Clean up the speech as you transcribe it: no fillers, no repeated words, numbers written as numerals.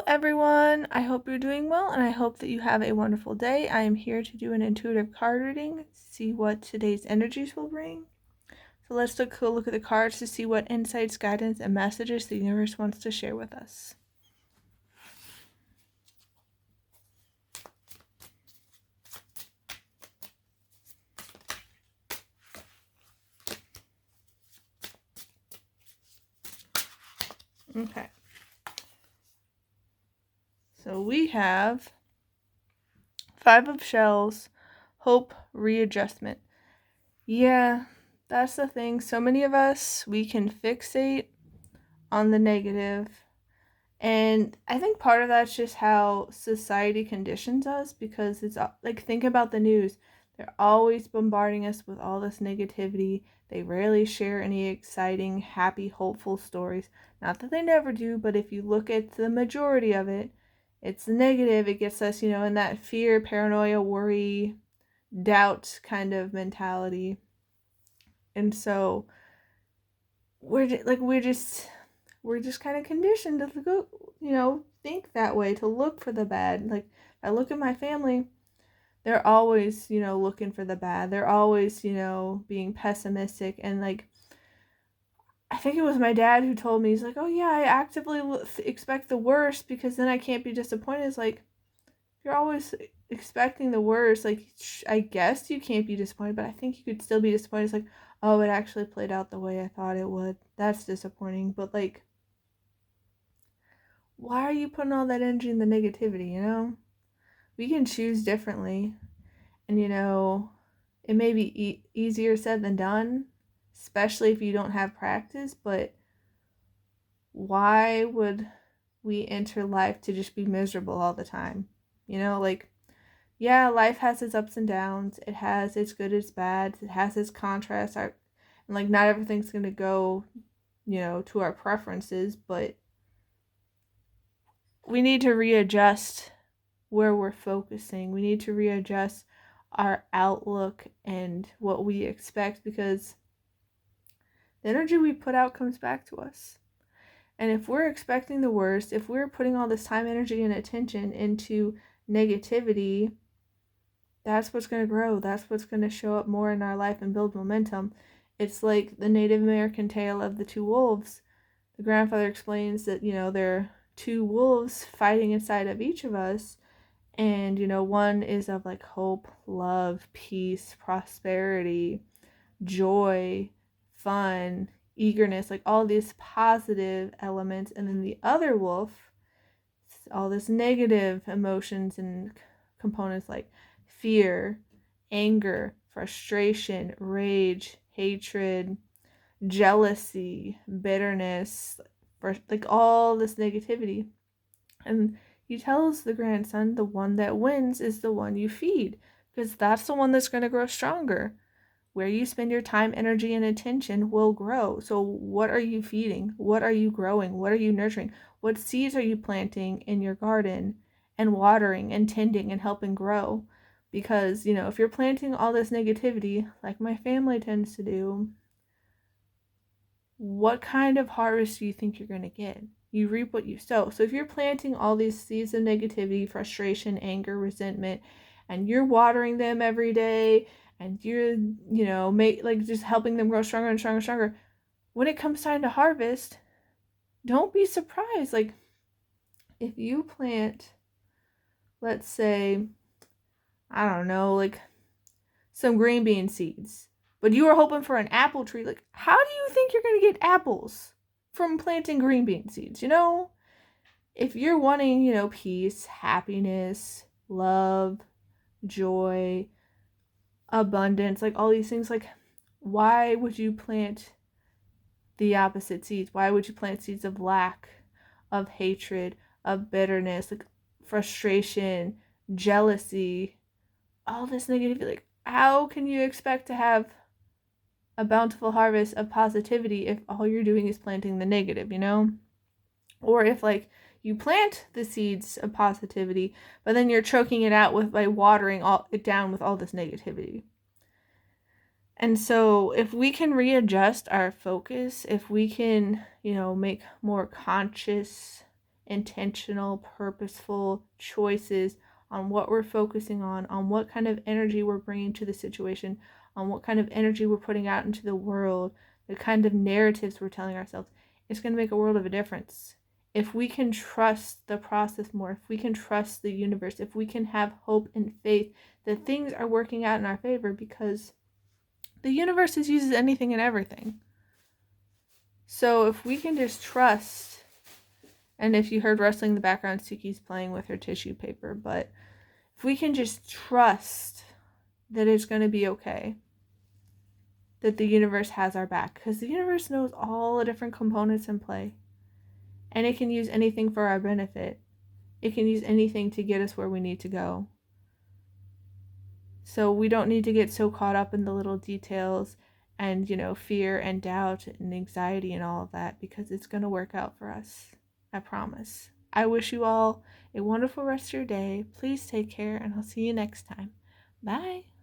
everyone. I hope you're doing well, and I hope that you have a wonderful day. I am here to do an intuitive card reading, see what today's energies will bring. So let's take a look at the cards to see what insights, guidance, and messages the universe wants to share with us. Okay. So we have Five of Shells, Hope, Readjustment. Yeah, that's the thing. So many of us, we can fixate on the negative. And I think part of that's just how society conditions us, because it's like, think about the news. They're always bombarding us with all this negativity. They rarely share any exciting, happy, hopeful stories. Not that they never do, but if you look at the majority of it, it's negative. It gets us, in that fear, paranoia, worry, doubt kind of mentality. And so we're just kind of conditioned to go, think that way, to look for the bad. Like, I look at my family, they're always, looking for the bad. They're always, being pessimistic. And like, I think it was my dad who told me, he's like, oh yeah, I actively expect the worst because then I can't be disappointed. It's like, if you're always expecting the worst, like, I guess you can't be disappointed, but I think you could still be disappointed. It's like, oh, it actually played out the way I thought it would. That's disappointing. But like, why are you putting all that energy in the negativity? We can choose differently. And, it may be easier said than done, especially if you don't have practice. But why would we enter life to just be miserable all the time? Like, yeah, life has its ups and downs. It has its good, its bad. It has its contrasts. And like, not everything's going to go, to our preferences, but we need to readjust where we're focusing. We need to readjust our outlook and what we expect, because the energy we put out comes back to us. And if we're expecting the worst, if we're putting all this time, energy, and attention into negativity, that's what's going to grow. That's what's going to show up more in our life and build momentum. It's like the Native American tale of the two wolves. The grandfather explains that, there are two wolves fighting inside of each of us. And, one is of like hope, love, peace, prosperity, joy, fun, eagerness, like all these positive elements. And then the other wolf, all this negative emotions and components like fear, anger, frustration, rage, hatred, jealousy, bitterness, like all this negativity. And he tells the grandson, the one that wins is the one you feed, because that's the one that's going to grow stronger. Where you spend your time, energy, and attention will grow. So what are you feeding? What are you growing? What are you nurturing? What seeds are you planting in your garden and watering and tending and helping grow? Because, if you're planting all this negativity, like my family tends to do, what kind of harvest do you think you're going to get? You reap what you sow. So if you're planting all these seeds of negativity, frustration, anger, resentment, and you're watering them every day, and you're, just helping them grow stronger and stronger and stronger, when it comes time to harvest, don't be surprised. Like, if you plant, let's say, I don't know, like some green bean seeds, but you were hoping for an apple tree, like, how do you think you're going to get apples from planting green bean seeds? If you're wanting, peace, happiness, love, joy, abundance, like all these things, like, why would you plant the opposite seeds? Why would you plant seeds of lack, of hatred, of bitterness, like frustration, jealousy, all this negativity? Like, how can you expect to have a bountiful harvest of positivity if all you're doing is planting the negative, Or if, like, you plant the seeds of positivity, but then you're choking it out by watering it down with all this negativity. And so if we can readjust our focus, if we can, make more conscious intentional, purposeful choices on what we're focusing on what kind of energy we're bringing to the situation, on what kind of energy we're putting out into the world, the kind of narratives we're telling ourselves, it's going to make a world of a difference. If we can trust the process more, if we can trust the universe, if we can have hope and faith that things are working out in our favor, because the universe uses anything and everything. So if we can just trust, and if you heard rustling in the background, Suki's playing with her tissue paper, but if we can just trust that it's going to be okay, that the universe has our back, because the universe knows all the different components in play, and it can use anything for our benefit. It can use anything to get us where we need to go. So we don't need to get so caught up in the little details and, fear and doubt and anxiety and all of that, because it's going to work out for us. I promise. I wish you all a wonderful rest of your day. Please take care, and I'll see you next time. Bye.